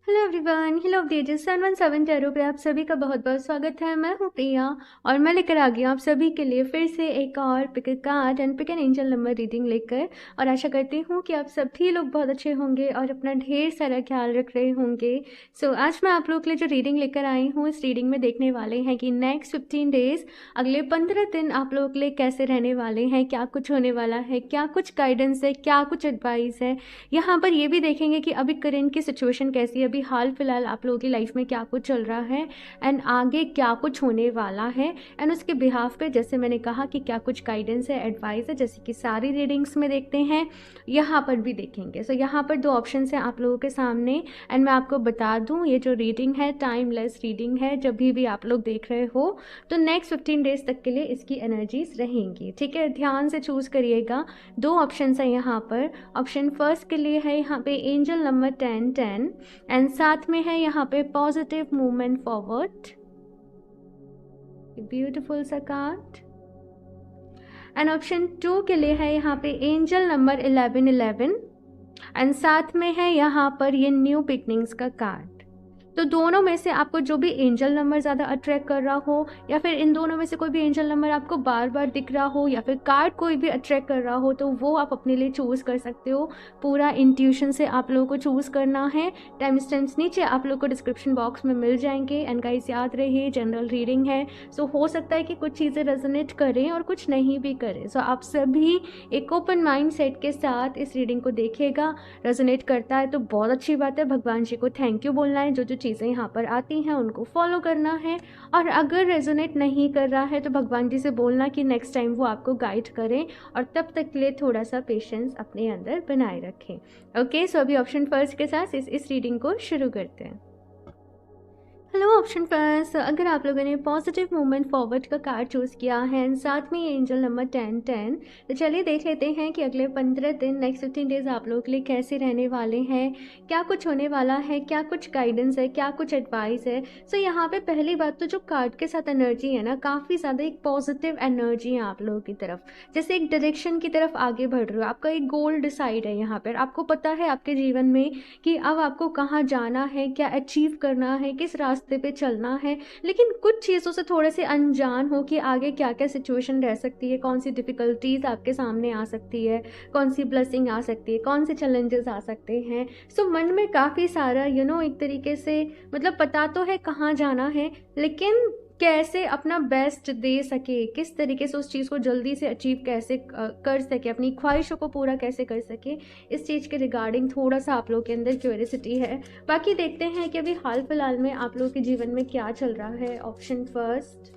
Hello everyone, hello updated 717 tarot पे आप सभी का बहुत बहुत स्वागत है। मैं हूँ प्रिया और मैं लेकर आ गई हूँ आप सभी के लिए फिर से एक और pick a card and pick an angel number reading लेकर। और आशा करती हूँ कि आप सभी लोग बहुत अच्छे होंगे और अपना ढेर सारा ख्याल रख रहे होंगे। सो आज मैं आप लोग के लिए जो रीडिंग लेकर आई हूँ, इस रीडिंग में देखने वाले हैं कि नेक्स्ट 15 डेज, अगले 15 दिन आप लोगों के लिए कैसे रहने वाले हैं, क्या कुछ होने वाला है, क्या कुछ गाइडेंस है, क्या कुछ एडवाइस है। यहाँ पर ये भी देखेंगे कि अभी करेंट की सिचुएशन कैसी है, अभी हाल फिलहाल आप लोगों की लाइफ में क्या कुछ चल रहा है एंड आगे क्या कुछ होने वाला है। एंड उसके बिहाफ पे जैसे मैंने कहा कि क्या कुछ गाइडेंस है, एडवाइस है, जैसे कि सारी रीडिंग्स में देखते हैं, यहाँ पर भी देखेंगे। सो यहाँ पर दो ऑप्शन हैं आप लोगों के सामने एंड मैं आपको बता दूँ, ये जो रीडिंग है टाइमलेस रीडिंग है। जब भी आप लोग देख रहे हो तो नेक्स्ट 15 डेज तक के लिए इसकी एनर्जीज रहेंगी, ठीक है। ध्यान से चूज करिएगा। दो ऑप्शन है यहाँ पर। ऑप्शन फर्स्ट के लिए है यहाँ पे एंजल नंबर 1010 एंड साथ में है यहाँ पे पॉजिटिव मूवमेंट फॉरवर्ड, ब्यूटीफुल सा कार्ड। एंड ऑप्शन 2 के लिए है यहाँ पे एंजल नंबर 1111 एंड साथ में है यहाँ पर ये न्यू बिगनिंग्स का कार्ड। तो दोनों में से आपको जो भी एंजल नंबर ज़्यादा अट्रैक्ट कर रहा हो, या फिर इन दोनों में से कोई भी एंजल नंबर आपको बार बार दिख रहा हो, या फिर कार्ड कोई भी अट्रैक्ट कर रहा हो, तो वो आप अपने लिए चूज़ कर सकते हो। पूरा इंट्यूशन से आप लोगों को चूज़ करना है। टाइम स्टैम्प्स नीचे आप लोग को डिस्क्रिप्शन बॉक्स में मिल जाएंगे। एंड गाइस याद रहे, जनरल रीडिंग है, सो हो सकता है कि कुछ चीज़ें रेजोनेट करें और कुछ नहीं भी करें। सो आप सभी एक ओपन माइंड सेट के साथ इस रीडिंग को देखिएगा। रेजोनेट करता है तो बहुत अच्छी बात है, भगवान जी को थैंक यू बोलना है। जो चीज़ें यहाँ पर आती हैं उनको फॉलो करना है। और अगर रेजोनेट नहीं कर रहा है तो भगवान जी से बोलना कि नेक्स्ट टाइम वो आपको गाइड करें, और तब तक के लिए थोड़ा सा पेशेंस अपने अंदर बनाए रखें। ओके, सो अभी ऑप्शन फर्स्ट के साथ इस रीडिंग को शुरू करते हैं। हेलो ऑप्शन फर्स्ट, अगर आप लोगों ने पॉजिटिव मूवमेंट फॉरवर्ड का कार्ड चूज़ किया है एंड साथ में ये एंजल नंबर 1010, तो चलिए देख लेते हैं कि अगले 15 दिन, नेक्स्ट 15 डेज आप लोगों के लिए कैसे रहने वाले हैं, क्या कुछ होने वाला है, क्या कुछ गाइडेंस है, क्या कुछ एडवाइस है। सो यहाँ पे पहली बात तो जो कार्ड के साथ एनर्जी है ना, काफ़ी ज़्यादा एक पॉजिटिव एनर्जी है आप लोगों की तरफ, जैसे एक डायरेक्शन की तरफ आगे बढ़ रहे हो। आपका एक गोल डिसाइड है यहाँ पर, आपको पता है आपके जीवन में कि अब आपको कहाँ जाना है, क्या अचीव करना है, किस रास्ते पे चलना है। लेकिन कुछ चीज़ों से थोड़े से अनजान हो कि आगे क्या क्या सिचुएशन रह सकती है, कौन सी डिफ़िकल्टीज़ आपके सामने आ सकती है, कौन सी ब्लेसिंग आ सकती है, कौन से चैलेंजेस आ सकते हैं। सो मन में काफ़ी सारा एक तरीके से, मतलब पता तो है कहाँ जाना है, लेकिन कैसे अपना बेस्ट दे सके, किस तरीके से उस चीज़ को जल्दी से अचीव कैसे कर सके, अपनी ख्वाहिशों को पूरा कैसे कर सके, इस चीज़ के रिगार्डिंग थोड़ा सा आप लोग के अंदर क्यूरियोसिटी है। बाकी देखते हैं कि अभी हाल फिलहाल में आप लोगों के जीवन में क्या चल रहा है। Option first,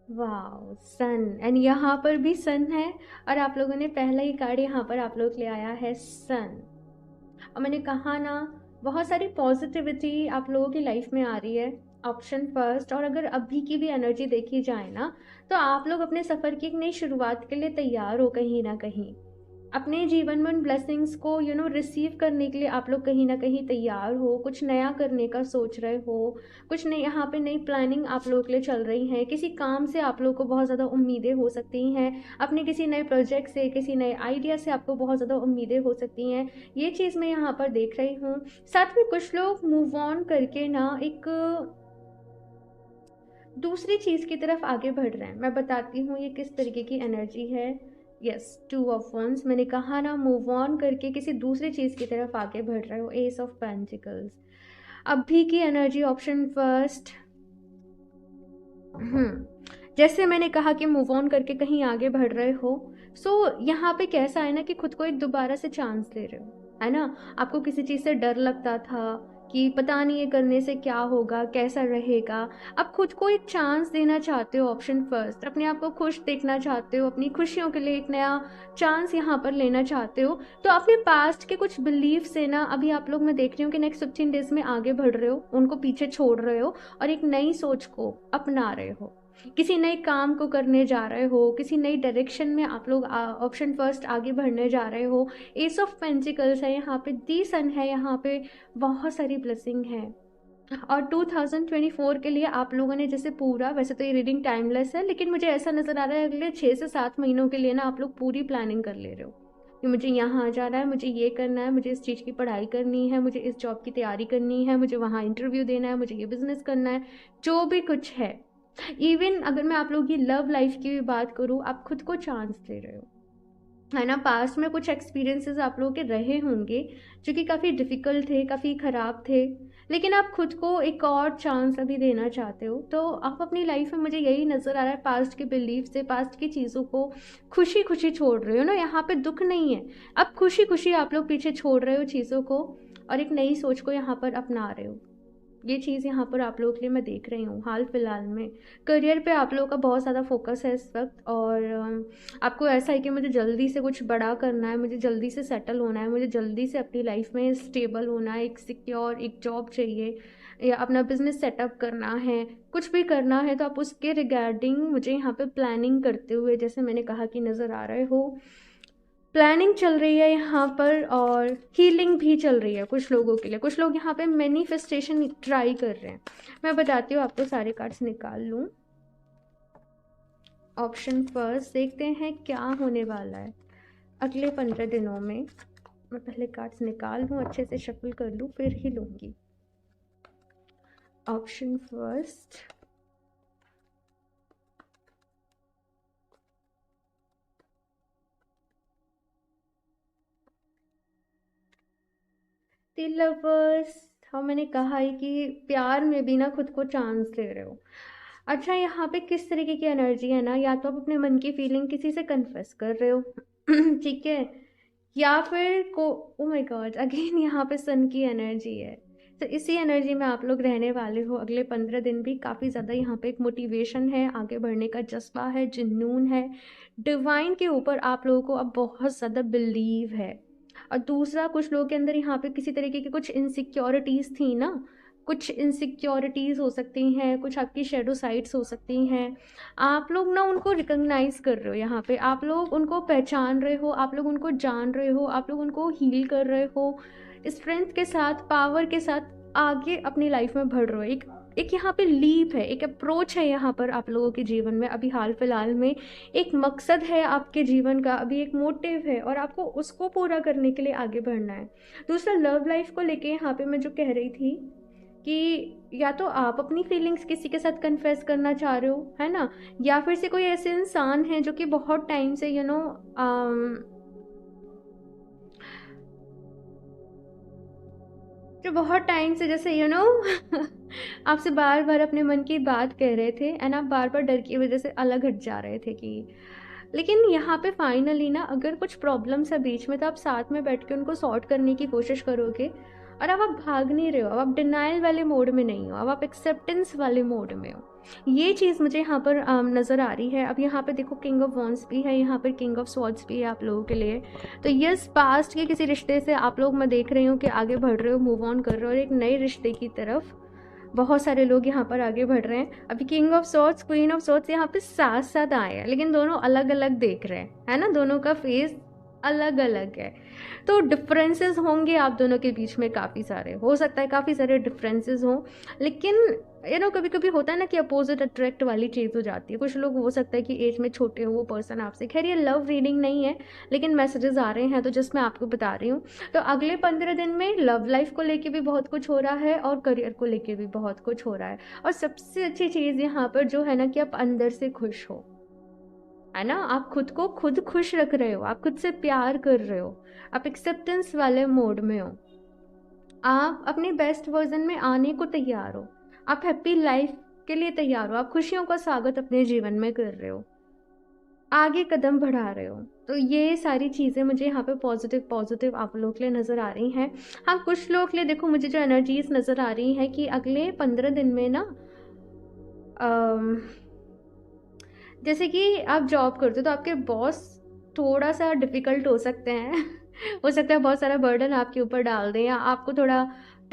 wow, sun. And यहाँ पर भी सन है, और आप लोगों ने पहला ही कार्ड यहाँ पर आप लोग ले आया है सन। और मैंने कहा ना, बहुत सारी पॉजिटिविटी आप लोगों की लाइफ में आ रही है। ऑप्शन फर्स्ट, और अगर अभी की भी एनर्जी देखी जाए ना, तो आप लोग अपने सफ़र की एक नई शुरुआत के लिए तैयार हो कहीं ना कहीं। अपने जीवन में उन ब्लेसिंग्स को रिसीव करने के लिए आप लोग कहीं ना कहीं तैयार हो, कुछ नया करने का सोच रहे हो, कुछ नई यहाँ पे नई प्लानिंग आप लोगों के लिए चल रही है। किसी काम से आप लोगों को बहुत ज़्यादा उम्मीदें हो सकती हैं, अपने किसी नए प्रोजेक्ट से, किसी नए आइडिया से आपको बहुत ज़्यादा उम्मीदें हो सकती हैं। ये चीज़ मैं यहाँ पर देख रही हूँ। साथ में कुछ लोग मूव ऑन करके ना एक दूसरी चीज़ की तरफ आगे बढ़ रहे हैं। मैं बताती हूँ ये किस तरीके की एनर्जी है। यस, 2 ऑफ वंस, मैंने कहा ना, मूव ऑन करके किसी दूसरी चीज़ की तरफ आगे बढ़ रहे हो। एस ऑफ पेंटिकल्स, अभी की एनर्जी। ऑप्शन फर्स्ट, जैसे मैंने कहा कि मूव ऑन करके कहीं आगे बढ़ रहे हो। सो यहाँ पे कैसा है ना कि खुद को एक दोबारा से चांस दे रहे हो, है ना। आपको किसी चीज़ से डर लगता था कि पता नहीं ये करने से क्या होगा, कैसा रहेगा। अब खुद को एक चांस देना चाहते हो। ऑप्शन फर्स्ट, अपने आप को खुश देखना चाहते हो, अपनी खुशियों के लिए एक नया चांस यहाँ पर लेना चाहते हो। तो अपने पास्ट के कुछ बिलीफ से ना, अभी आप लोग, मैं देख रही हूँ कि नेक्स्ट 15 डेज में आगे बढ़ रहे हो, उनको पीछे छोड़ रहे हो और एक नई सोच को अपना रहे हो। किसी नए काम को करने जा रहे हो, किसी नई डायरेक्शन में आप लोग ऑप्शन फर्स्ट आगे बढ़ने जा रहे हो। एस ऑफ पेंटिकल्स है यहाँ पे, दी सन है यहाँ पे, बहुत सारी ब्लेसिंग है। और 2024 के लिए आप लोगों ने जैसे पूरा, वैसे तो ये रीडिंग टाइमलेस है, लेकिन मुझे ऐसा नज़र आ रहा है अगले 6 से 7 महीनों के लिए ना आप लोग पूरी प्लानिंग कर ले रहे हो कि मुझे यहाँ जाना है, मुझे ये करना है, मुझे इस चीज़ की पढ़ाई करनी है, मुझे इस जॉब की तैयारी करनी है, मुझे वहाँ इंटरव्यू देना है, मुझे ये बिज़नेस करना है, जो भी कुछ है। इवन अगर मैं आप लोगों की लव लाइफ की भी बात करूँ, आप खुद को चांस दे रहे हो, है ना। पास्ट में कुछ एक्सपीरियंसेस आप लोगों के रहे होंगे जो कि काफ़ी डिफ़िकल्ट थे, काफ़ी ख़राब थे, लेकिन आप खुद को एक और चांस अभी देना चाहते हो। तो आप अपनी लाइफ में, मुझे यही नज़र आ रहा है, पास्ट के बिलीफ से, पास्ट की चीज़ों को खुशी खुशी छोड़ रहे हो ना। यहाँ पे दुख नहीं है, अब खुशी खुशी आप लोग पीछे छोड़ रहे हो चीज़ों को और एक नई सोच को यहाँ पर अपना रहे हो। ये चीज़ यहाँ पर आप लोगों के लिए मैं देख रही हूँ हाल फिलहाल में। करियर पे आप लोगों का बहुत ज़्यादा फोकस है इस वक्त, और आपको ऐसा है कि मुझे जल्दी से कुछ बड़ा करना है, मुझे जल्दी से सेटल होना है, मुझे जल्दी से अपनी लाइफ में स्टेबल होना है, एक सिक्योर एक जॉब चाहिए, या अपना बिजनेस सेटअप करना है, कुछ भी करना है। तो आप उसके रिगार्डिंग मुझे यहाँ पे प्लानिंग करते हुए, जैसे मैंने कहा कि नज़र आ रहे हो। प्लानिंग चल रही है यहाँ पर, और हीलिंग भी चल रही है कुछ लोगों के लिए। कुछ लोग यहाँ पे मैनिफेस्टेशन ट्राई कर रहे हैं। मैं बताती हूँ आपको, सारे कार्ड्स निकाल लूँ। ऑप्शन फर्स्ट, देखते हैं क्या होने वाला है अगले 15 दिनों में। मैं पहले कार्ड्स निकाल लूँ, अच्छे से शफल कर लूँ, फिर ही लूँगी। Option first, the lovers. हाँ, मैंने कहा है कि प्यार में भी ना खुद को चांस दे रहे हो। अच्छा, यहाँ पे किस तरीके की एनर्जी है ना, या तो आप अपने मन की फीलिंग किसी से कन्फेस कर रहे हो ठीक है, या फिर को, ओ माय गॉड, अगेन यहाँ पे सन की एनर्जी है। तो इसी एनर्जी में आप लोग रहने वाले हो अगले 15 दिन भी। काफ़ी ज़्यादा यहाँ पे एक मोटिवेशन है, आगे बढ़ने का जज्बा है, जुनून है, डिवाइन के ऊपर आप लोगों को अब बहुत ज़्यादा बिलीव है। और दूसरा, कुछ लोगों के अंदर यहाँ पे किसी तरीके की कुछ इनसिक्योरिटीज़ थी ना, कुछ इनसिक्योरिटीज़ हो सकती हैं, कुछ आपकी शेडो साइड्स हो सकती हैं। आप लोग ना उनको रिकॉग्नाइज़ कर रहे हो, यहाँ पे आप लोग उनको पहचान रहे हो, आप लोग उनको जान रहे हो, आप लोग उनको हील कर रहे हो, स्ट्रेंथ के साथ, पावर के साथ आगे अपनी लाइफ में बढ़ रहे हो। एक यहाँ पे लीप है, एक अप्रोच है यहाँ पर आप लोगों के जीवन में अभी हाल फिलहाल में। एक मकसद है आपके जीवन का, अभी एक मोटिव है, और आपको उसको पूरा करने के लिए आगे बढ़ना है। दूसरा, लव लाइफ को लेके यहाँ पे मैं जो कह रही थी कि या तो आप अपनी फीलिंग्स किसी के साथ कन्फेस करना चाह रहे हो, है ना, या फिर से कोई ऐसे इंसान है जो कि बहुत टाइम से जो बहुत टाइम से जैसे आपसे बार बार अपने मन की बात कह रहे थे, एंड आप बार बार डर की वजह से अलग हट जा रहे थे कि, लेकिन यहाँ पे फाइनली ना, अगर कुछ प्रॉब्लम्स है बीच में, तो आप साथ में बैठ के उनको सॉर्ट करने की कोशिश करोगे। और अब आप भाग नहीं रहे हो, अब आप डिनाइल वाले मोड में नहीं हो, अब आप एक्सेप्टेंस वाले मोड में हो। ये चीज़ मुझे यहाँ पर नज़र आ रही है। अब यहाँ पे देखो, किंग ऑफ वॉन्ड्स भी है, यहाँ पर किंग ऑफ स्वॉर्ड्स भी है आप लोगों के लिए। तो यस, पास्ट के किसी रिश्ते से आप लोग, मैं देख रही हूँ कि आगे बढ़ रहे हो, मूव ऑन कर रहे हो, और एक नए रिश्ते की तरफ बहुत सारे लोग यहाँ पर आगे बढ़ रहे हैं। अभी king of swords, queen of swords यहाँ पे साथ साथ आए हैं, लेकिन दोनों अलग अलग देख रहे हैं, है ना, दोनों का फेस अलग अलग है। तो डिफरेंसेस होंगे आप दोनों के बीच में, काफ़ी सारे, हो सकता है काफ़ी सारे डिफरेंसेस हों, लेकिन कभी कभी होता है ना कि अपोजिट अट्रैक्ट वाली चीज़ हो जाती है। कुछ लोग, हो सकता है कि एज में छोटे हो वो पर्सन आपसे। खैर, ये लव रीडिंग नहीं है, लेकिन मैसेजेस आ रहे हैं, तो जस्ट मैं आपको बता रही हूँ। तो अगले 15 दिन में लव लाइफ को लेके भी बहुत कुछ हो रहा है, और करियर को लेके भी बहुत कुछ हो रहा है। और सबसे अच्छी चीज़ यहाँ पर जो है ना, कि आप अंदर से खुश हो, है ना, आप खुद को खुद खुश रख रहे हो, आप खुद से प्यार कर रहे हो, आप एक्सेप्टेंस वाले मोड में हो, आप अपने बेस्ट वर्जन में आने को तैयार हो, आप हैप्पी लाइफ के लिए तैयार हो, आप खुशियों का स्वागत अपने जीवन में कर रहे हो, आगे कदम बढ़ा रहे हो। तो ये सारी चीज़ें मुझे यहाँ पे पॉजिटिव पॉजिटिव आप लोगों के लिए नज़र आ रही हैं। हाँ, कुछ लोग के लिए देखो, मुझे जो एनर्जीज नज़र आ रही हैं कि अगले 15 दिन में ना, जैसे कि आप जॉब करते हो तो आपके बॉस थोड़ा सा डिफ़िकल्ट हो सकते हैं हो सकता है बहुत सारा बर्डन आपके ऊपर डाल दें, या आपको थोड़ा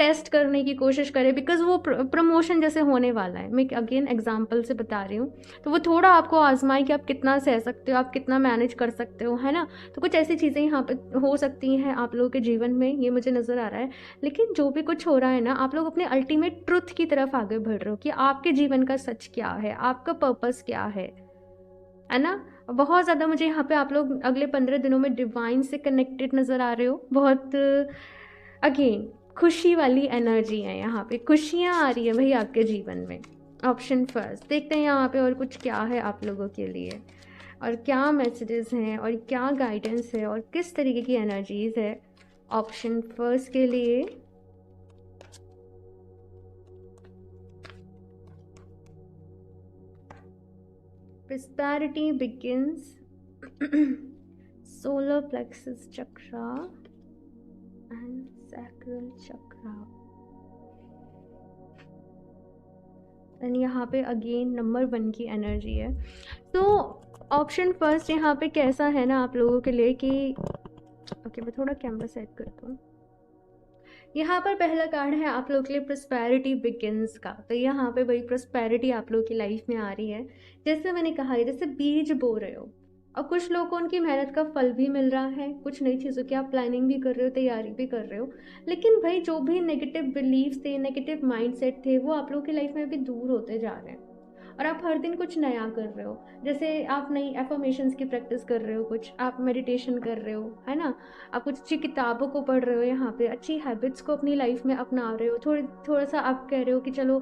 टेस्ट करने की कोशिश करें, बिकॉज वो प्रमोशन जैसे होने वाला है। मैं अगेन एग्जांपल से बता रही हूँ, तो वो थोड़ा आपको आजमाए कि आप कितना सह सकते हो, आप कितना मैनेज कर सकते हो, है ना। तो कुछ ऐसी चीज़ें यहाँ पे हो सकती हैं आप लोगों के जीवन में, ये मुझे नज़र आ रहा है। लेकिन जो भी कुछ हो रहा है ना, आप लोग अपने अल्टीमेट ट्रुथ की तरफ आगे बढ़ रहे हो कि आपके जीवन का सच क्या है, आपका पर्पस क्या है ना। बहुत ज़्यादा मुझे यहाँ पे आप लोग अगले 15 दिनों में डिवाइन से कनेक्टेड नज़र आ रहे हो। बहुत अगेन खुशी वाली एनर्जी है यहाँ पे, खुशियाँ आ रही है भाई आपके जीवन में। ऑप्शन फर्स्ट देखते हैं यहाँ पे और कुछ क्या है आप लोगों के लिए, और क्या मैसेजेस हैं, और क्या गाइडेंस है, और किस तरीके की एनर्जीज है ऑप्शन फर्स्ट के लिए। Prosperity begins, solar plexus chakra and sacral chakra। And यहाँ पे अगेन नंबर 1 की एनर्जी है। तो ऑप्शन फर्स्ट यहाँ पे कैसा है ना आप लोगों के लिए कि ओके मैं थोड़ा कैमरा सेट करता हूँ। यहाँ पर पहला कार्ड है आप लोगों के लिए प्रोस्पेरिटी बिगिंस का। तो यहाँ पे वही प्रोस्पेरिटी आप लोगों की लाइफ में आ रही है। जैसे मैंने कहा है, जैसे बीज बो रहे हो और कुछ लोगों को उनकी मेहनत का फल भी मिल रहा है, कुछ नई चीज़ों की आप प्लानिंग भी कर रहे हो, तैयारी भी कर रहे हो। लेकिन भाई जो भी नेगेटिव बिलीव्स थे, नेगेटिव माइंडसेट थे, वो आप लोगों की लाइफ में भी दूर होते जा रहे हैं और आप हर दिन कुछ नया कर रहे हो। जैसे आप नई एफर्मेशंस की प्रैक्टिस कर रहे हो, कुछ आप मेडिटेशन कर रहे हो, है ना। आप कुछ अच्छी किताबों को पढ़ रहे हो, यहाँ पे अच्छी हैबिट्स को अपनी लाइफ में अपना रहे हो। थोड़ा सा आप कह रहे हो कि चलो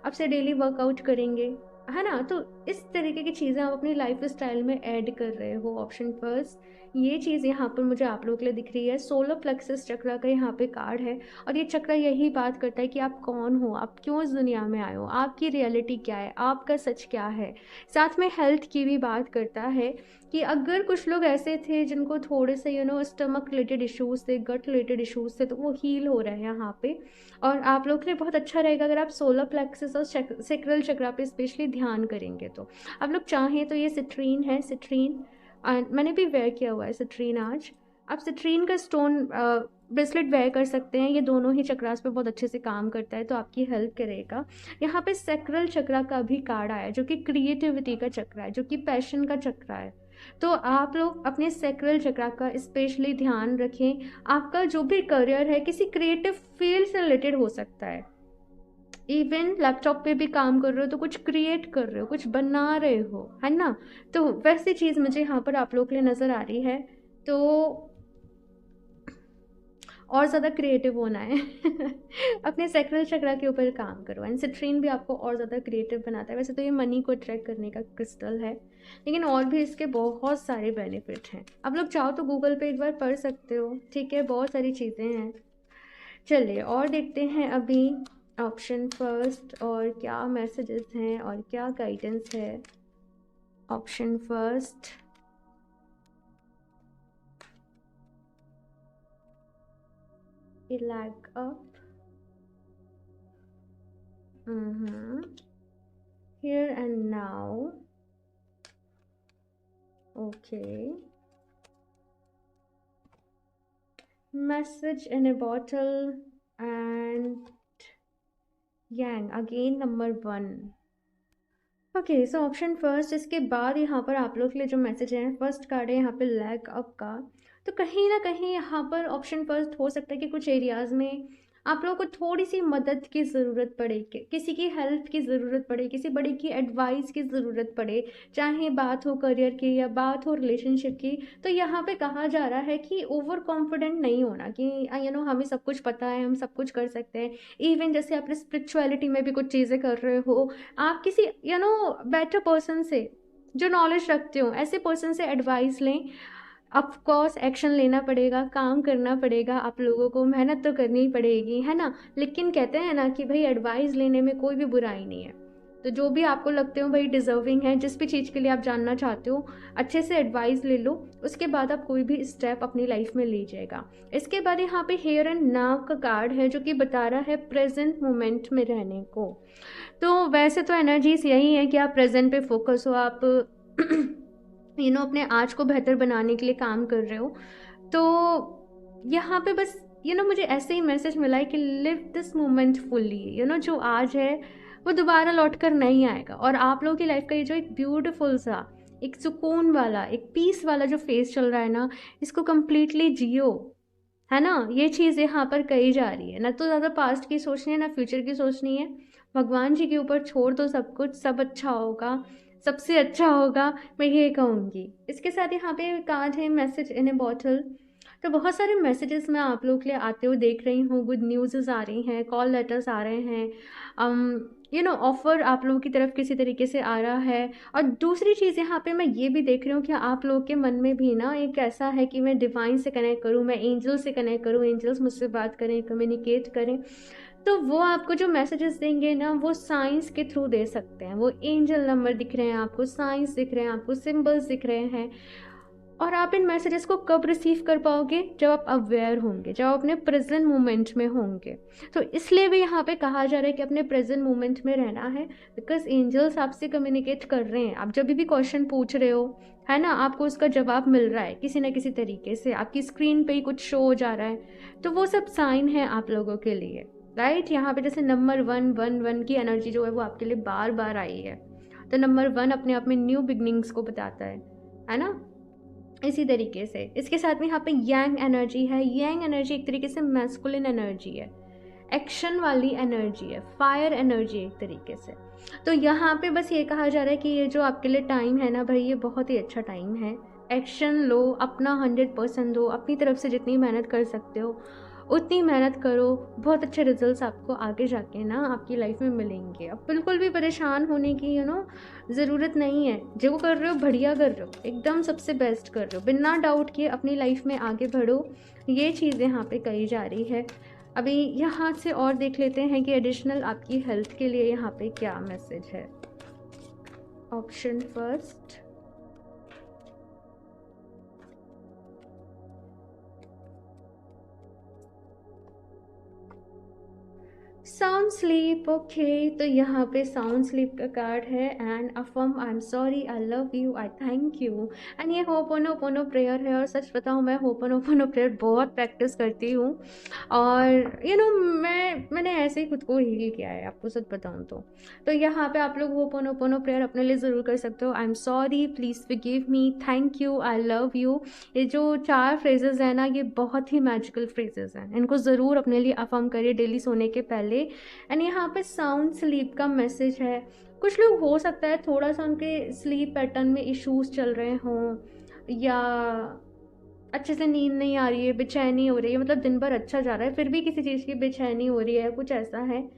अब से डेली वर्कआउट करेंगे, है ना। तो इस तरीके की चीज़ें आप अपनी लाइफ स्टाइल में ऐड कर रहे हो। ऑप्शन फर्स्ट ये चीज़ यहाँ पर मुझे आप लोगों के लिए दिख रही है। सोलर प्लेक्सस चक्रा का यहाँ पे कार्ड है और ये चक्रा यही बात करता है कि आप कौन हो, आप क्यों इस दुनिया में आए हो, आपकी रियलिटी क्या है, आपका सच क्या है। साथ में हेल्थ की भी बात करता है कि अगर कुछ लोग ऐसे थे जिनको थोड़े से स्टमक रिलेटेड इश्यूज थे, गट रिलेटेड इश्यूज थे, तो वो हील हो रहे हैं यहाँ पे। और आप लोग के लिए बहुत अच्छा रहेगा अगर आप सोलर प्लेक्सस और सेक्रल चक्रा पे स्पेशली ध्यान करेंगे। तो आप लोग चाहें तो ये सिट्रीन है, सिट्रीन मैंने भी वेयर किया हुआ है सिट्रीन आज। आप सिट्रीन का स्टोन ब्रेसलेट वेयर कर सकते हैं, ये दोनों ही चक्रास पे बहुत अच्छे से काम करता है, तो आपकी हेल्प करेगा। यहाँ पे सेक्रल चक्रा का भी कार्ड आया जो कि क्रिएटिविटी का चक्रा है, जो कि पैशन का चक्रा है। तो आप लोग अपने सेक्रल चक्रा का स्पेशली ध्यान रखें। आपका जो भी करियर है किसी क्रिएटिव फील्ड से रिलेटेड हो सकता है। इवन लैपटॉप पे भी काम कर रहे हो तो कुछ क्रिएट कर रहे हो, कुछ बना रहे हो, है ना। तो वैसी चीज़ मुझे यहाँ पर आप लोगों के लिए नज़र आ रही है। तो और ज़्यादा क्रिएटिव होना है अपने सेक्रल चक्रा के ऊपर काम करो। एंड सिट्रीन भी आपको और ज़्यादा क्रिएटिव बनाता है। वैसे तो ये मनी को अट्रैक्ट करने का क्रिस्टल है, लेकिन और भी इसके बहुत सारे बेनिफिट हैं। आप लोग चाहो तो गूगल पे एक बार पढ़ सकते हो, ठीक है, बहुत सारी चीज़ें हैं। चलिए और देखते हैं अभी ऑप्शन फर्स्ट और क्या मैसेजेस हैं और क्या गाइडेंस है। Option first leg up, here and now, okay, message in a bottle and yang again number 1। Okay so option first. इसके बाद यहाँ पर आप लोग के लिए जो मैसेज है, फर्स्ट कार्ड है यहाँ पे लैग अप का। तो कहीं ना कहीं यहाँ पर ऑप्शन फर्स्ट हो सकता है कि कुछ एरियाज़ में आप लोगों को थोड़ी सी मदद की ज़रूरत पड़े, किसी की हेल्प की ज़रूरत पड़े, किसी बड़े की एडवाइस की ज़रूरत पड़े, चाहे बात हो करियर की या बात हो रिलेशनशिप की। तो यहाँ पे कहा जा रहा है कि ओवर कॉन्फिडेंट नहीं होना कि हमें सब कुछ पता है, हम सब कुछ कर सकते हैं। इवन जैसे आप स्पिरिचुअलिटी में भी कुछ चीज़ें कर रहे हो, आप किसी बेटर पर्सन से जो नॉलेज रखते हो, ऐसे पर्सन से एडवाइस लें। ऑफकोर्स एक्शन लेना पड़ेगा, काम करना पड़ेगा, आप लोगों को मेहनत तो करनी ही पड़ेगी, है ना। लेकिन कहते हैं ना कि भाई एडवाइस लेने में कोई भी बुराई नहीं है। तो जो भी आपको लगते हो भाई डिजर्विंग है, जिस भी चीज़ के लिए आप जानना चाहते हो, अच्छे से एडवाइस ले लो, उसके बाद आप कोई भी स्टेप अपनी लाइफ में लीजिएगा। इसके बाद यहाँ पे हेयर एंड नाव का कार्ड है जो कि बता रहा है प्रेजेंट मोमेंट में रहने को। तो वैसे तो एनर्जीज यही है कि आप प्रेजेंट पे फोकस हो, आप अपने आज को बेहतर बनाने के लिए काम कर रहे हो। तो यहाँ पे बस मुझे ऐसे ही मैसेज मिला है कि लिव दिस मोमेंट फुल्ली। जो आज है वो दोबारा लौट कर नहीं आएगा, और आप लोगों की लाइफ का ये जो एक ब्यूटीफुल सा, एक सुकून वाला, एक पीस वाला जो फेस चल रहा है ना, इसको कम्प्लीटली जियो, है ना। ये चीज़ यहाँ पर कही जा रही है, ना तो ज़्यादा पास्ट की सोचनी है ना फ्यूचर की सोचनी है। भगवान जी के ऊपर छोड़ दो सब कुछ, सब अच्छा होगा, सबसे अच्छा होगा, मैं ये कहूँगी। इसके साथ यहाँ पे कार्ड है मैसेज इन ए बॉटल। तो बहुत सारे मैसेजेस मैं आप लोग के लिए आते हुए देख रही हूँ, गुड न्यूज़ आ रही हैं, कॉल लेटर्स आ रहे हैं, ऑफ़र आप लोगों की तरफ किसी तरीके से आ रहा है। और दूसरी चीज़ यहाँ पे मैं ये भी देख रही हूँ कि आप लोगों के मन में भी ना एक ऐसा है कि मैं डिवाइन से कनेक्ट करूँ, मैं एंजल से कनेक्ट करूँ, एंजल्स मुझसे बात करें, कम्युनिकेट करें। तो वो आपको जो मैसेजेस देंगे ना, वो साइंस के थ्रू दे सकते हैं। वो एंजल नंबर दिख रहे हैं आपको, साइंस दिख रहे हैं आपको, सिंबल्स दिख रहे हैं। और आप इन मैसेजेस को कब रिसीव कर पाओगे? जब आप अवेयर होंगे, जब आप अपने प्रेजेंट मोमेंट में होंगे। तो इसलिए भी यहाँ पे कहा जा रहा है कि अपने प्रेजेंट मोमेंट में रहना है, बिकॉज एंजल्स आपसे कम्युनिकेट कर रहे हैं। आप जब भी क्वेश्चन पूछ रहे हो, है ना, आपको उसका जवाब मिल रहा है किसी न किसी तरीके से, आपकी स्क्रीन पे ही कुछ शो हो जा रहा है। तो वो सब साइन है आप लोगों के लिए, राइट। यहाँ पे जैसे नंबर 111 की एनर्जी जो है वो आपके लिए बार बार आई है। तो नंबर 1 अपने आप में न्यू बिगनिंग्स को बताता है ना। इसी तरीके से इसके साथ में यहाँ पे यांग एनर्जी है। यांग एनर्जी एक तरीके से मैस्कुलिन एनर्जी है, एक्शन वाली एनर्जी है, फायर एनर्जी एक तरीके से। तो यहाँ पे बस ये कहा जा रहा है कि ये जो आपके लिए टाइम है ना भाई, ये बहुत ही अच्छा टाइम है। एक्शन लो, अपना 100% दो, अपनी तरफ से जितनी मेहनत कर सकते हो उतनी मेहनत करो। बहुत अच्छे रिजल्ट्स आपको आगे जाके ना आपकी लाइफ में मिलेंगे। अब बिल्कुल भी परेशान होने की ज़रूरत नहीं है। जो कर रहे हो बढ़िया कर रहे हो, एकदम सबसे बेस्ट कर रहे हो, बिना डाउट किए अपनी लाइफ में आगे बढ़ो। ये चीज़ यहाँ पे कही जा रही है। अभी यहाँ से और देख लेते हैं कि एडिशनल आपकी हेल्थ के लिए यहाँ पे क्या मैसेज है। Option first, sound sleep. Okay, तो यहाँ पे साउंड स्लीप का कार्ड है। And affirm, I am sorry, I love you, I thank you. And ये होपोनोपोनो प्रेयर है। और सच बताऊँ, मैं होपोनोपोनो प्रेयर बहुत प्रैक्टिस करती हूँ। और मैंने ऐसे ही खुद को हील किया है, आपको सच बताऊँ तो यहाँ पे आप लोग होपोनोपोनो प्रेयर अपने लिए ज़रूर कर सकते हो। I am sorry, please forgive me, thank you, I love you. ये जो 4 फ्रेजेस हैं ना, ये बहुत ही मैजिकल फ्रेजेस हैं। इनको ज़रूर अपने लिए अफर्म करिए डेली सोने के पहले। एंड यहाँ पे साउंड स्लीप का मैसेज है। कुछ लोग हो सकता है थोड़ा सा उनके स्लीप पैटर्न में इश्यूज चल रहे हों, या अच्छे से नींद नहीं आ रही है, बेचैनी हो रही है, मतलब दिन भर अच्छा जा रहा है फिर भी किसी चीज़ की बेचैनी हो रही है, कुछ ऐसा है।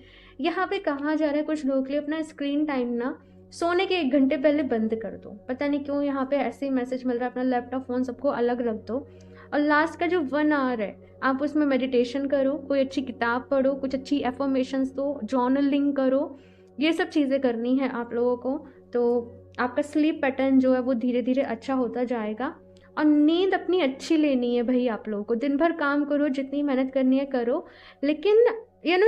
यहाँ पे कहा जा रहा है कुछ लोगों के लिए अपना स्क्रीन टाइम ना सोने के 1 घंटे पहले बंद कर दो। पता नहीं क्यों यहाँ पे ऐसे ही मैसेज मिल रहा है। अपना लैपटॉप, फ़ोन सबको अलग रख दो, और लास्ट का जो 1 आवर है आप उसमें मेडिटेशन करो, कोई अच्छी किताब पढ़ो, कुछ अच्छी एफर्मेशंस दो, जर्नलिंग करो। ये सब चीज़ें करनी है आप लोगों को। तो आपका स्लीप पैटर्न जो है वो धीरे धीरे अच्छा होता जाएगा। और नींद अपनी अच्छी लेनी है भाई। आप लोगों को दिन भर काम करो, जितनी मेहनत करनी है करो, लेकिन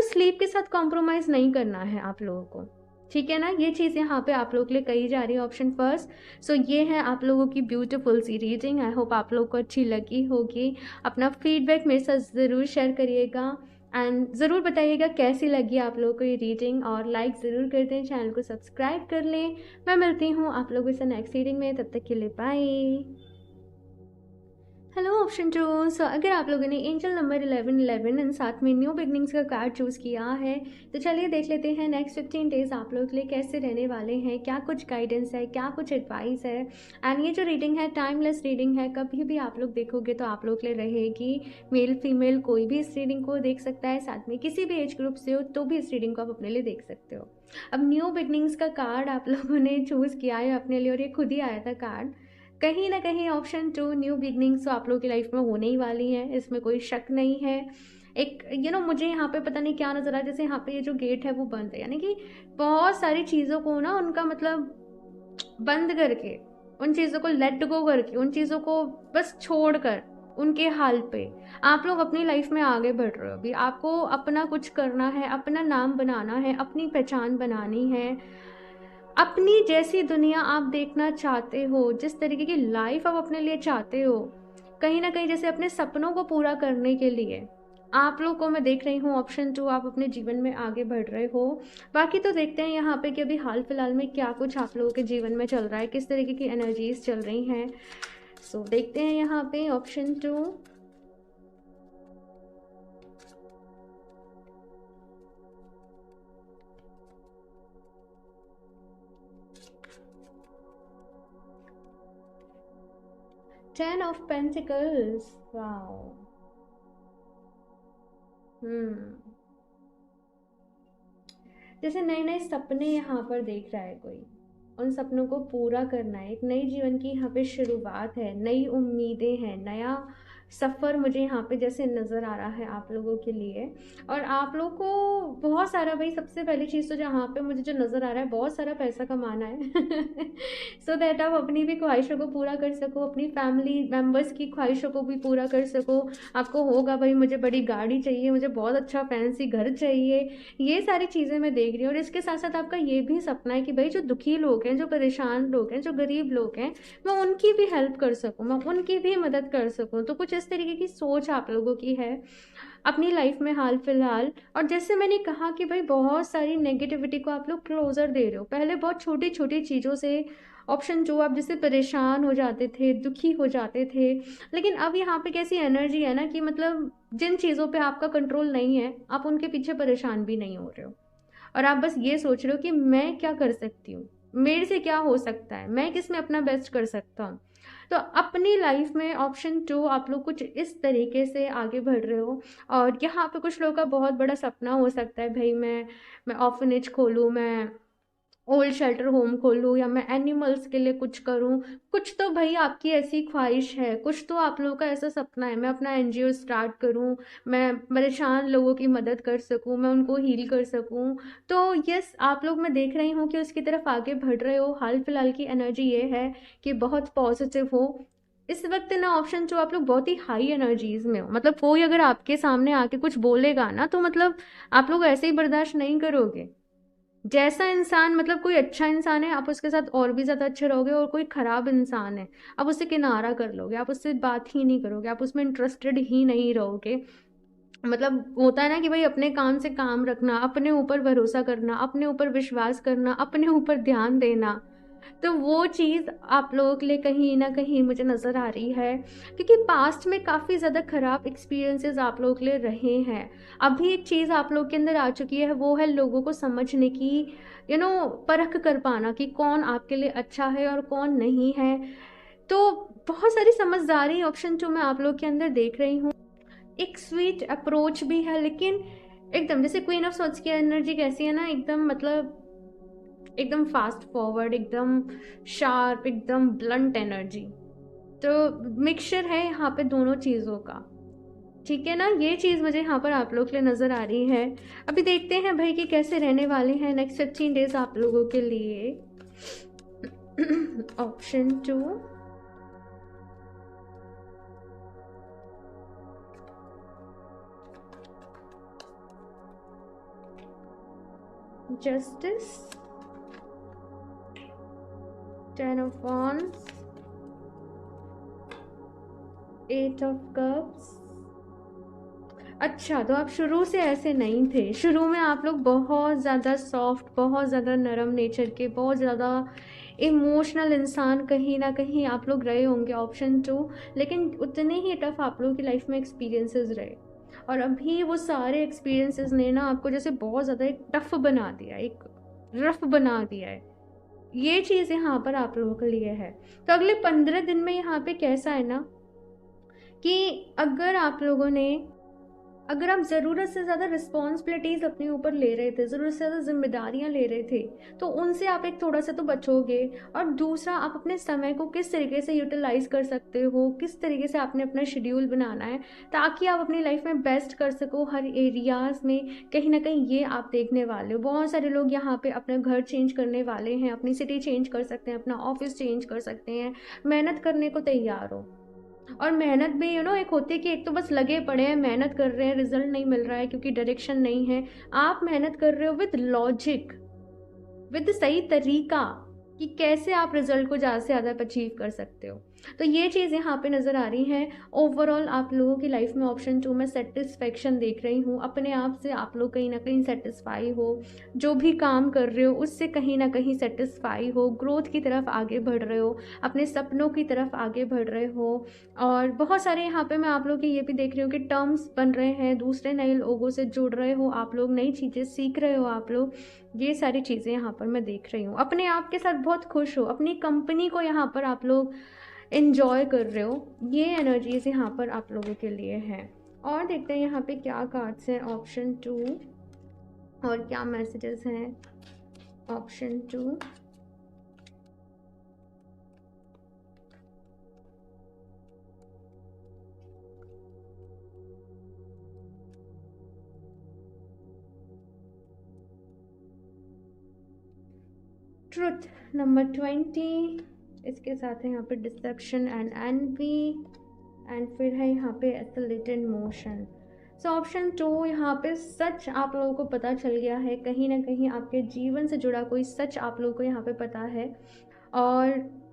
स्लीप के साथ कॉम्प्रोमाइज़ नहीं करना है आप लोगों को, ठीक है ना। ये चीज़ यहाँ पे आप लोगों के लिए कही जा रही है, ऑप्शन फर्स्ट। सो ये है आप लोगों की ब्यूटीफुल सी रीडिंग। आई होप आप लोगों को अच्छी लगी होगी। अपना फीडबैक मेरे साथ ज़रूर शेयर करिएगा, एंड ज़रूर बताइएगा कैसी लगी आप लोगों को ये रीडिंग, और लाइक ज़रूर कर दें, चैनल को सब्सक्राइब कर लें। मैं मिलती हूँ आप लोगों से नेक्स्ट रीडिंग में, तब तक के लिए बाय। Hello option 2। सो अगर आप लोगों ने एंजल नंबर 1111 एंड साथ में न्यू बिगनिंग्स का कार्ड चूज़ किया है, तो चलिए देख लेते हैं नेक्स्ट 15 डेज आप लोगों के लिए कैसे रहने वाले हैं, क्या कुछ गाइडेंस है, क्या कुछ एडवाइस है। एंड ये जो रीडिंग है टाइमलेस रीडिंग है, कभी भी आप लोग देखोगे तो आप लोग के लिए रहेगी। मेल फीमेल कोई भी इस रीडिंग को देख सकता है, साथ में किसी भी एज ग्रुप से हो तो भी इस रीडिंग को आप अपने लिए देख सकते हो। अब न्यू बिगनिंग्स का कार्ड आप लोगों ने चूज़ किया है अपने लिए, और ये खुद ही आया था कार्ड। कहीं ना कहीं ऑप्शन 2 न्यू बिगनिंग्स तो आप लोगों की लाइफ में होने ही वाली हैं, इसमें कोई शक नहीं है। एक मुझे यहाँ पे पता नहीं क्या नज़र आ रहा है, जैसे यहाँ पे ये जो गेट है वो बंद है, यानी कि बहुत सारी चीज़ों को ना उनका मतलब बंद करके, उन चीज़ों को लेट गो करके, उन चीज़ों को बस छोड़कर उनके हाल पे आप लोग अपनी लाइफ में आगे बढ़ रहे हो। अभी आपको अपना कुछ करना है, अपना नाम बनाना है, अपनी पहचान बनानी है, अपनी जैसी दुनिया आप देखना चाहते हो, जिस तरीके की लाइफ आप अपने लिए चाहते हो, कहीं ना कहीं जैसे अपने सपनों को पूरा करने के लिए आप लोग को मैं देख रही हूँ ऑप्शन 2 आप अपने जीवन में आगे बढ़ रहे हो। बाकी तो देखते हैं यहाँ पे कि अभी हाल फिलहाल में क्या कुछ आप लोगों के जीवन में चल रहा है, किस तरीके की एनर्जीज चल रही हैं। सो देखते हैं यहाँ पे option 2। Ten of Pentacles, wow. जैसे नए नए सपने यहाँ पर देख रहा है कोई, उन सपनों को पूरा करना है, एक नई जीवन की यहाँ पे शुरुआत है, नई उम्मीदें हैं, नया सफ़र मुझे यहाँ पे जैसे नज़र आ रहा है आप लोगों के लिए। और आप लोग को बहुत सारा, भाई सबसे पहली चीज़ तो जहाँ पे मुझे जो नज़र आ रहा है, बहुत सारा पैसा कमाना है सो दैट आप अपनी भी ख्वाहिशों को पूरा कर सको, अपनी फैमिली मेम्बर्स की ख्वाहिशों को भी पूरा कर सको। आपको होगा भाई मुझे बड़ी गाड़ी चाहिए, मुझे बहुत अच्छा फैंसी घर चाहिए, ये सारी चीज़ें मैं देख रही हूँ। और इसके साथ साथ आपका ये भी सपना है कि भाई जो दुखी लोग हैं, जो परेशान लोग हैं, जो गरीब लोग हैं, मैं उनकी भी हेल्प कर सकूँ, मैं उनकी भी मदद कर सकूँ। तो कुछ इस तरीके की सोच आप लोगों की है अपनी लाइफ में हाल फिलहाल। और जैसे मैंने कहा कि भाई बहुत सारी नेगेटिविटी को आप लोग क्लोजर दे रहे हो। पहले बहुत छोटी छोटी चीज़ों से ऑप्शन 2 आप जैसे परेशान हो जाते थे, दुखी हो जाते थे, लेकिन अब यहाँ पे कैसी एनर्जी है ना कि मतलब जिन चीज़ों पे आपका कंट्रोल नहीं है, आप उनके पीछे परेशान भी नहीं हो रहे हो, और आप बस ये सोच रहे हो कि मैं क्या कर सकती हूँ, मेरे से क्या हो सकता है, मैं किस में अपना बेस्ट कर सकता हूँ। तो अपनी लाइफ में ऑप्शन 2 आप लोग कुछ इस तरीके से आगे बढ़ रहे हो। और यहाँ पे कुछ लोगों का बहुत बड़ा सपना हो सकता है, भाई मैं ऑर्फनेज खोलूँ, मैं ओल्ड शेल्टर होम खोलूँ, या मैं एनिमल्स के लिए कुछ करूँ। कुछ तो भाई आपकी ऐसी ख्वाहिश है, कुछ तो आप लोगों का ऐसा सपना है, मैं अपना एनजीओ स्टार्ट करूँ, मैं परेशान लोगों की मदद कर सकूँ, मैं उनको हील कर सकूँ। तो यस, आप लोग, मैं देख रही हूँ कि उसकी तरफ आगे बढ़ रहे हो। हाल फिलहाल की एनर्जी ये है कि बहुत पॉजिटिव हो इस वक्त ना। ऑप्शन 2 आप लोग बहुत ही हाई एनर्जीज में हो, मतलब कोई अगर आपके सामने आके कुछ बोलेगा ना, तो मतलब आप लोग ऐसे ही बर्दाश्त नहीं करोगे। जैसा इंसान, मतलब कोई अच्छा इंसान है आप उसके साथ और भी ज़्यादा अच्छे रहोगे, और कोई ख़राब इंसान है आप उससे किनारा कर लोगे, आप उससे बात ही नहीं करोगे, आप उसमें इंटरेस्टेड ही नहीं रहोगे। मतलब होता है ना कि भाई अपने काम से काम रखना, अपने ऊपर भरोसा करना, अपने ऊपर विश्वास करना, अपने ऊपर ध्यान देना। तो वो चीज़ आप लोगों के लिए कहीं ना कहीं मुझे नज़र आ रही है, क्योंकि पास्ट में काफ़ी ज़्यादा ख़राब एक्सपीरियंसेस आप लोगों के लिए रहे हैं। अभी एक चीज़ आप लोग के अंदर आ चुकी है, वो है लोगों को समझने की, परख कर पाना कि कौन आपके लिए अच्छा है और कौन नहीं है। तो बहुत सारी समझदारी ऑप्शन 2 मैं आप लोग के अंदर देख रही हूँ। एक स्वीट अप्रोच भी है, लेकिन एकदम जैसे क्वीन ऑफ सोच की एनर्जी कैसी है ना, एकदम मतलब एकदम फास्ट फॉरवर्ड, एकदम शार्प, एकदम ब्लंट एनर्जी। तो मिक्सचर है यहाँ पे दोनों चीज़ों का, ठीक है ना। ये चीज़ मुझे यहाँ पर आप लोग के लिए नज़र आ रही है। अभी देखते हैं भाई कि कैसे रहने वाले हैं नेक्स्ट 15 डेज आप लोगों के लिए। Option 2, justice, 10 of wands, 8 of cups। अच्छा, तो आप शुरू से ऐसे नहीं थे। शुरू में आप लोग बहुत ज़्यादा सॉफ्ट, बहुत ज़्यादा नरम नेचर के, बहुत ज़्यादा इमोशनल इंसान कहीं ना कहीं आप लोग रहे होंगे ऑप्शन 2, लेकिन उतने ही टफ आप लोगों की लाइफ में एक्सपीरियंसेस रहे। और अभी वो सारे एक्सपीरियंसेस ने ना आपको जैसे बहुत ज़्यादा एक टफ बना दिया, एक रफ बना दिया है। ये चीज़ यहाँ पर आप लोगों के लिए है। तो अगले 15 दिन में यहाँ पे कैसा है ना कि अगर आप ज़रूरत से ज़्यादा रिस्पॉन्सिबिलिटीज़ अपने ऊपर ले रहे थे, ज़रूरत से ज़्यादा जिम्मेदारियाँ ले रहे थे, तो उनसे आप एक थोड़ा सा तो बचोगे। और दूसरा, आप अपने समय को किस तरीके से यूटिलाइज़ कर सकते हो, किस तरीके से आपने अपना शेड्यूल बनाना है ताकि आप अपनी लाइफ में बेस्ट कर सको हर एरियाज़ में, कहीं ना कहीं ये आप देखने वाले हो। बहुत सारे लोग यहाँ पे अपना घर चेंज करने वाले हैं, अपनी सिटी चेंज कर सकते हैं, अपना ऑफिस चेंज कर सकते हैं, मेहनत करने को तैयार हो। और मेहनत भी एक होती है कि एक तो बस लगे पड़े हैं, मेहनत कर रहे हैं, रिजल्ट नहीं मिल रहा है क्योंकि डायरेक्शन नहीं है। आप मेहनत कर रहे हो विद लॉजिक, विद सही तरीका कि कैसे आप रिजल्ट को ज़्यादा से ज़्यादा अचीव कर सकते हो। तो ये चीज़ यहाँ पे नज़र आ रही है। ओवरऑल आप लोगों की लाइफ में ऑप्शन 2 में सेटिस्फेक्शन देख रही हूँ। अपने आप से आप लोग कहीं ना कहीं सेटिस्फाई हो, जो भी काम कर रहे हो उससे कहीं ना कहीं सेटिस्फाई हो, ग्रोथ की तरफ आगे बढ़ रहे हो, अपने सपनों की तरफ आगे बढ़ रहे हो। और बहुत सारे यहाँ पे मैं आप लोग की ये भी देख रही हूँ कि टर्म्स बन रहे हैं, दूसरे नए लोगों से जुड़ रहे हो आप लोग, नई चीज़ें सीख रहे हो आप लोग। ये सारी चीज़ें यहाँ पर मैं देख रही हूँ। अपने आप के साथ बहुत खुश हो, अपनी कंपनी को यहाँ पर आप लोग एंजॉय कर रहे हो। ये एनर्जीज यहाँ पर आप लोगों के लिए हैं। और देखते हैं यहाँ पे क्या कार्ड्स हैं ऑप्शन 2 और क्या मैसेजेस हैं ऑप्शन 2। ट्रुथ नंबर 20, इसके साथ है यहाँ पे डिसेप्शन एंड एनवी, एंड फिर है यहाँ पे एथलेटेड मोशन। सो ऑप्शन 2 यहाँ पे सच आप लोगों को पता चल गया है, कहीं ना कहीं आपके जीवन से जुड़ा कोई सच आप लोगों को यहाँ पे पता है और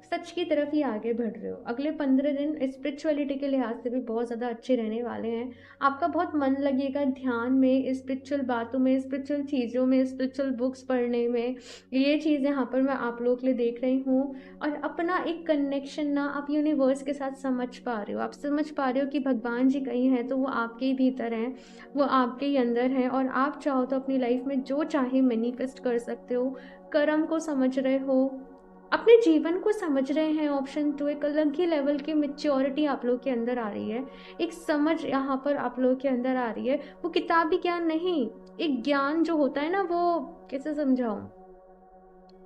सच की तरफ ही आगे बढ़ रहे हो। अगले 15 दिन स्पिरिचुअलिटी के लिहाज से भी बहुत ज़्यादा अच्छे रहने वाले हैं। आपका बहुत मन लगेगा ध्यान में, स्पिरिचुअल बातों में, स्पिरिचुअल चीज़ों में, स्पिरिचुअल बुक्स पढ़ने में। ये चीज़ यहाँ पर मैं आप लोगों के लिए देख रही हूँ। और अपना एक कनेक्शन ना आप यूनिवर्स के साथ समझ पा रहे हो। आप समझ पा रहे हो कि भगवान जी कहीं हैं तो वो आपके ही भीतर हैं, वो आपके ही अंदर हैं, और आप चाहो तो अपनी लाइफ में जो चाहे मैनिफेस्ट कर सकते हो। कर्म को समझ रहे हो, अपने जीवन को समझ रहे हैं। ऑप्शन 2 एक अलग ही लेवल की मैच्योरिटी आप लोग के अंदर आ रही है, एक समझ यहाँ पर आप लोग के अंदर आ रही है। वो किताबी ज्ञान नहीं, एक ज्ञान जो होता है ना, वो कैसे समझाऊं,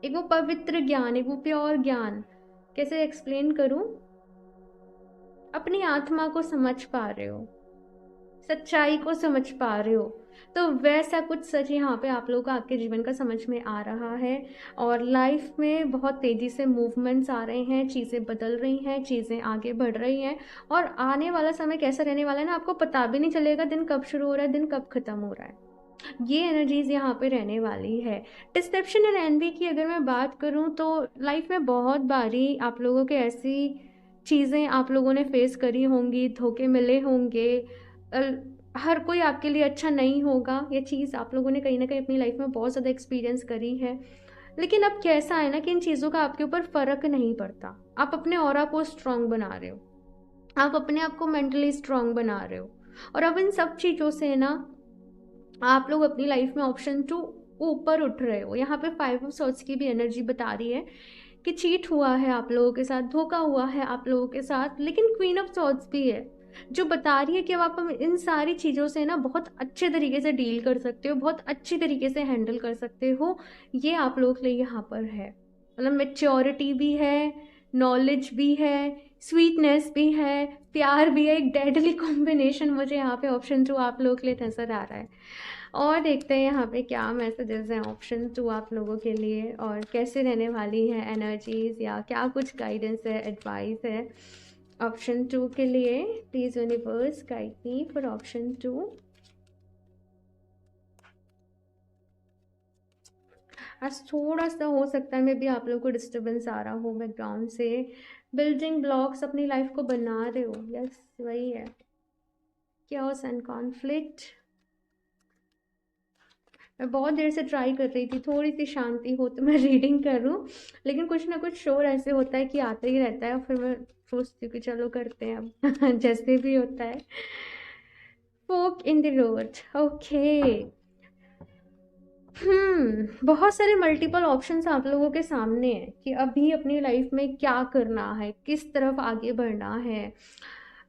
एक वो पवित्र ज्ञान, एक वो प्योर ज्ञान, कैसे एक्सप्लेन करूं। अपनी आत्मा को समझ पा रहे हो, सच्चाई को समझ पा रहे हो, तो वैसा कुछ सच यहाँ पे आप लोगों को आपके जीवन का समझ में आ रहा है। और लाइफ में बहुत तेज़ी से मूवमेंट्स आ रहे हैं, चीज़ें बदल रही हैं, चीज़ें आगे बढ़ रही हैं। और आने वाला समय कैसा रहने वाला है ना, आपको पता भी नहीं चलेगा दिन कब शुरू हो रहा है, दिन कब ख़त्म हो रहा है। ये एनर्जीज यहाँ पे रहने वाली है। डिसेप्शन एंड एनवी की अगर मैं बात करूँ तो लाइफ में बहुत बारी आप लोगों के ऐसी चीज़ें आप लोगों ने फेस करी होंगी, धोखे मिले होंगे, हर कोई आपके लिए अच्छा नहीं होगा। ये चीज़ आप लोगों ने कहीं ना कहीं अपनी लाइफ में बहुत ज़्यादा एक्सपीरियंस करी है। लेकिन अब कैसा है ना कि इन चीज़ों का आपके ऊपर फ़र्क नहीं पड़ता। आप अपने ऑरा को स्ट्रॉन्ग बना रहे हो, आप अपने आप को मेंटली स्ट्रॉन्ग बना रहे हो। और अब इन सब चीज़ों से ना आप लोग अपनी लाइफ में ऑप्शन 2 ऊपर उठ रहे हो। यहाँ पे 5 ऑफ सॉर्ड्स की भी एनर्जी बता रही है कि चीट हुआ है आप लोगों के साथ, धोखा हुआ है आप लोगों के साथ, लेकिन क्वीन ऑफ सॉर्ड्स भी है जो बता रही है कि अब आप इन सारी चीज़ों से ना बहुत अच्छे तरीके से डील कर सकते हो, बहुत अच्छी तरीके से हैंडल कर सकते हो। ये आप लोगों के लिए यहाँ पर है, मतलब मेच्योरिटी भी है, नॉलेज भी है, स्वीटनेस भी है, प्यार भी है। एक डेडली कॉम्बिनेशन मुझे यहाँ पे ऑप्शन 2 आप लोगों के लिए नज़र आ रहा है। और देखते हैं यहाँ पे क्या मैसेजेस हैं ऑप्शन 2 आप लोगों के लिए, और कैसे रहने वाली है एनर्जीज, या क्या कुछ गाइडेंस है, एडवाइस है ऑप्शन 2 के लिए। Please universe guide me for option 2। आज थोड़ा सा हो सकता है मे भी आप लोग को डिस्टर्बेंस आ रहा हो बैकग्राउंड से। बिल्डिंग ब्लॉक्स अपनी लाइफ को बना रहे हो, यस वही है। chaos and conflict. मैं बहुत देर से ट्राई कर रही थी थोड़ी सी शांति हो तो मैं रीडिंग करूं, लेकिन कुछ ना कुछ शोर ऐसे होता है कि आता ही रहता है, और फिर मैं सोचती हूँ कि चलो करते हैं अब जैसे भी होता है। फोक इन द रोड, ओके। बहुत सारे मल्टीपल ऑप्शंस आप लोगों के सामने हैं कि अभी अपनी लाइफ में क्या करना है, किस तरफ आगे बढ़ना है।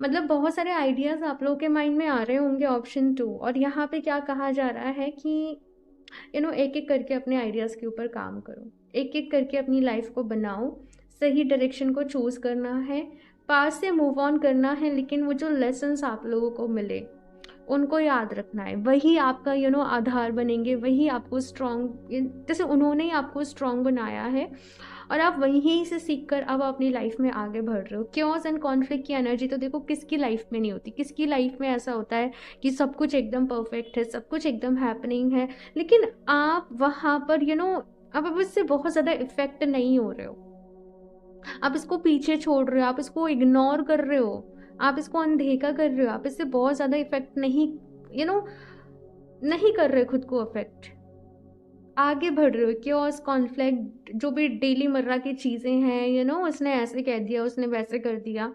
मतलब बहुत सारे आइडियाज़ आप लोगों के माइंड में आ रहे होंगे ऑप्शन 2। और यहाँ पे क्या कहा जा रहा है कि एक एक करके अपने आइडियाज़ के ऊपर काम करो, एक एक करके अपनी लाइफ को बनाओ, सही डायरेक्शन को चूज़ करना है, पास से मूव ऑन करना है। लेकिन वो जो लेसन्स आप लोगों को मिले उनको याद रखना है, वही आपका आधार बनेंगे, वही आपको स्ट्रॉन्ग, जैसे उन्होंने ही आपको स्ट्रॉन्ग बनाया है, और आप वहीं से सीख कर अब अपनी लाइफ में आगे बढ़ रहे हो। क्योस एंड कॉन्फ्लिक्ट की एनर्जी तो देखो किसकी लाइफ में नहीं होती, किसकी लाइफ में ऐसा होता है कि सब कुछ एकदम परफेक्ट है, सब कुछ एकदम हैपनिंग है, लेकिन आप वहाँ पर अब उससे बहुत ज़्यादा इफेक्ट नहीं हो रहे हो। आप इसको पीछे छोड़ रहे हो, आप इसको इग्नोर कर रहे हो, आप इसको अनदेखा कर रहे हो, आप इससे बहुत ज़्यादा इफेक्ट नहीं नहीं कर रहे खुद को अफेक्ट, आगे बढ़ रहे हो। क्योस कॉन्फ्लिक्ट जो भी डेली मर्रा की चीज़ें हैं उसने ऐसे कह दिया, उसने वैसे कर दिया,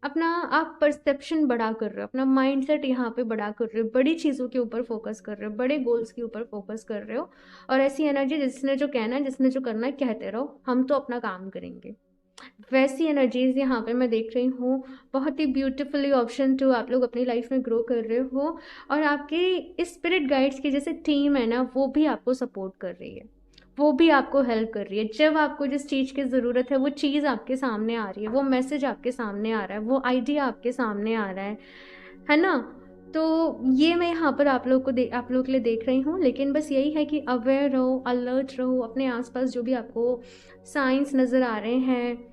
अपना आप परसेप्शन बड़ा कर रहे हो, अपना माइंडसेट यहाँ पे बड़ा कर रहे हो, बड़ी चीज़ों के ऊपर फोकस कर रहे हो, बड़े गोल्स के ऊपर फोकस कर रहे हो। और ऐसी एनर्जी, जिसने जो कहना है, जिसने जो करना है कहते रहो, हम तो अपना काम करेंगे, वैसी एनर्जीज यहाँ पे मैं देख रही हूँ। बहुत ही ब्यूटीफुली ऑप्शन 2 आप लोग अपनी लाइफ में ग्रो कर रहे हो, और आपकी स्पिरिट गाइड्स की जैसे टीम है ना, वो भी आपको सपोर्ट कर रही है, वो भी आपको हेल्प कर रही है। जब आपको जिस चीज़ की ज़रूरत है वो चीज़ आपके सामने आ रही है, वो मैसेज आपके सामने आ रहा है, वो आइडिया आपके सामने आ रहा है ना। तो ये मैं यहाँ पर आप लोग के लिए देख रही हूँ। लेकिन बस यही है कि अवेयर रहो, अलर्ट रहो, अपने आसपास जो भी आपको साइंस नज़र आ रहे हैं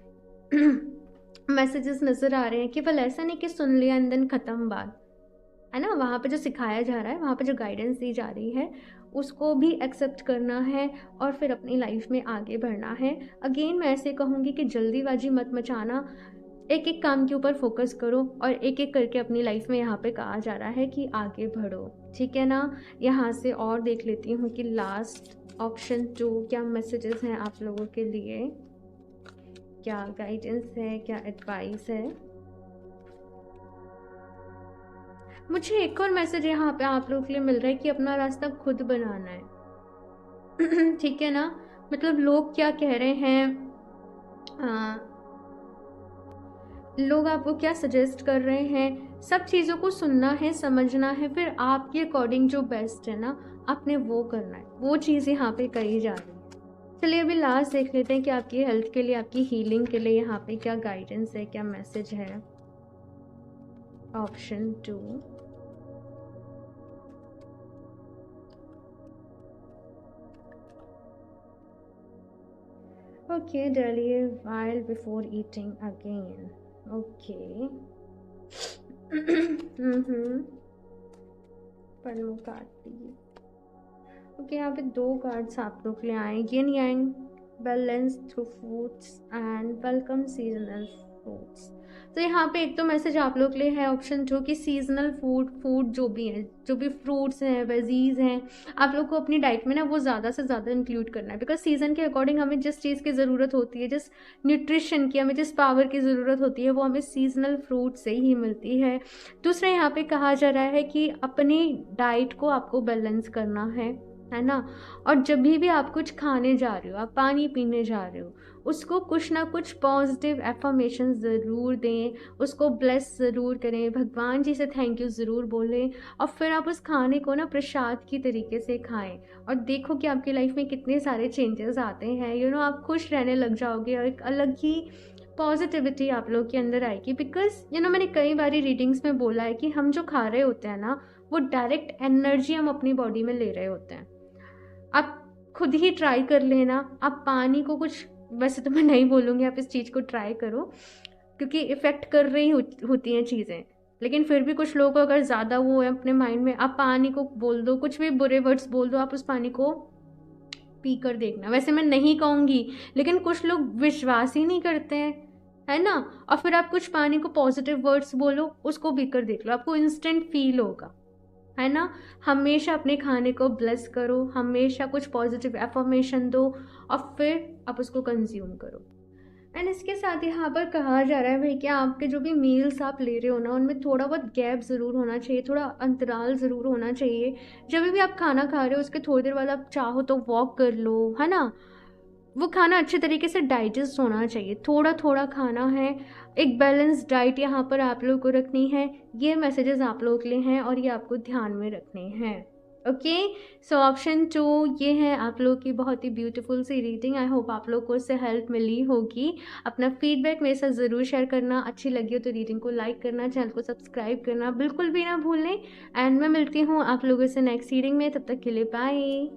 मैसेजेस नज़र आ रहे हैं, केवल ऐसा नहीं कि सुन लिया एंड देन ख़त्म बात, है ना। वहाँ पे जो सिखाया जा रहा है, वहाँ पे जो गाइडेंस दी जा रही है, उसको भी एक्सेप्ट करना है और फिर अपनी लाइफ में आगे बढ़ना है। अगेन मैं ऐसे कहूँगी कि जल्दीबाजी मत मचाना, एक एक काम के ऊपर फोकस करो और एक एक करके अपनी लाइफ में यहाँ पे कहा जा रहा है कि आगे बढ़ो, ठीक है ना। यहाँ से और देख लेती हूँ कि लास्ट ऑप्शन 2 क्या मैसेजेस हैं आप लोगों के लिए, क्या गाइडेंस है, क्या एडवाइस है। मुझे एक और मैसेज यहाँ पे आप लोगों के लिए मिल रहा है कि अपना रास्ता खुद बनाना है ठीक है ना। मतलब लोग क्या कह रहे हैं, लोग आपको क्या सजेस्ट कर रहे हैं, सब चीज़ों को सुनना है, समझना है, फिर आपके अकॉर्डिंग जो बेस्ट है ना, आपने वो करना है, वो चीज़ यहाँ पे कही जा रही है। चलिए अभी लास्ट देख लेते हैं कि आपकी हेल्थ के लिए, आपकी हीलिंग के लिए यहाँ पे क्या गाइडेंस है, क्या मैसेज है। Option 2, okay, delay a while before eating again. Okay. Pannu काट दिए। ओके, यहाँ पे 2 कार्ड्स आप लोग ले आए, yin yang, balance through foods and welcome seasonal fruits. तो यहाँ पे एक तो मैसेज आप लोग के लिए है ऑप्शन 2 कि सीजनल फूड जो भी हैं, जो भी फ्रूट्स हैं, वेजीज हैं, आप लोग को अपनी डाइट में ना वो ज़्यादा से ज़्यादा इंक्लूड करना है। बिकॉज सीज़न के अकॉर्डिंग हमें जिस चीज़ की ज़रूरत होती है, जिस न्यूट्रिशन की, हमें जिस पावर की ज़रूरत होती है, वो हमें सीजनल फ्रूट से ही मिलती है। दूसरा यहाँ पे कहा जा रहा है कि अपनी डाइट को आपको बैलेंस करना है ना। और जब भी आप कुछ खाने जा रहे हो, आप पानी पीने जा रहे हो, उसको कुछ ना कुछ पॉजिटिव एफर्मेशन ज़रूर दें, उसको ब्लेस ज़रूर करें, भगवान जी से थैंक यू ज़रूर बोलें, और फिर आप उस खाने को ना प्रसाद की तरीके से खाएं, और देखो कि आपकी लाइफ में कितने सारे चेंजेस आते हैं। आप खुश रहने लग जाओगे और एक अलग ही पॉजिटिविटी आप लोग के अंदर आएगी। बिकॉज मैंने कई बारी रीडिंग्स में बोला है कि हम जो खा रहे होते हैं ना, वो डायरेक्ट एनर्जी हम अपनी बॉडी में ले रहे होते हैं। आप खुद ही ट्राई कर लेना, आप पानी को कुछ, वैसे तो मैं नहीं बोलूँगी आप इस चीज़ को ट्राई करो, क्योंकि इफ़ेक्ट कर रही होती हैं चीज़ें, लेकिन फिर भी कुछ लोगों को अगर ज़्यादा वो है अपने माइंड में, आप पानी को बोल दो, कुछ भी बुरे वर्ड्स बोल दो, आप उस पानी को पी कर देखना। वैसे मैं नहीं कहूँगी, लेकिन कुछ लोग विश्वास ही नहीं करते हैं, है ना। और फिर आप कुछ पानी को पॉजिटिव वर्ड्स बोलो, उसको पी कर देख लो, आपको इंस्टेंट फील होगा, है ना। हमेशा अपने खाने को ब्लेस करो, हमेशा कुछ पॉजिटिव एफर्मेशन दो, और फिर आप उसको कंज्यूम करो। एंड इसके साथ यहाँ पर कहा जा रहा है भाई कि आपके जो भी मील्स आप ले रहे हो ना, उनमें थोड़ा बहुत गैप ज़रूर होना चाहिए, थोड़ा अंतराल ज़रूर होना चाहिए। जब भी आप खाना खा रहे हो, उसके थोड़ी देर बाद आप चाहो तो वॉक कर लो, है ना। वो खाना अच्छे तरीके से डाइजेस्ट होना चाहिए, थोड़ा थोड़ा खाना है, एक बैलेंस डाइट यहाँ पर आप लोगों को रखनी है। ये मैसेजेस आप लोगों के लिए हैं और ये आपको ध्यान में रखने हैं। ओके, सो ऑप्शन 2 ये है आप लोगों की बहुत ही ब्यूटीफुल सी रीडिंग। आई होप आप लोग को इससे हेल्प मिली होगी। अपना फीडबैक मेरे साथ ज़रूर शेयर करना, अच्छी लगी हो तो रीडिंग को लाइक करना, चैनल को सब्सक्राइब करना बिल्कुल भी ना भूलें। एंड मैं मिलती हूँ आप लोगों से नेक्स्ट रीडिंग में, तब तक के लिए बाय।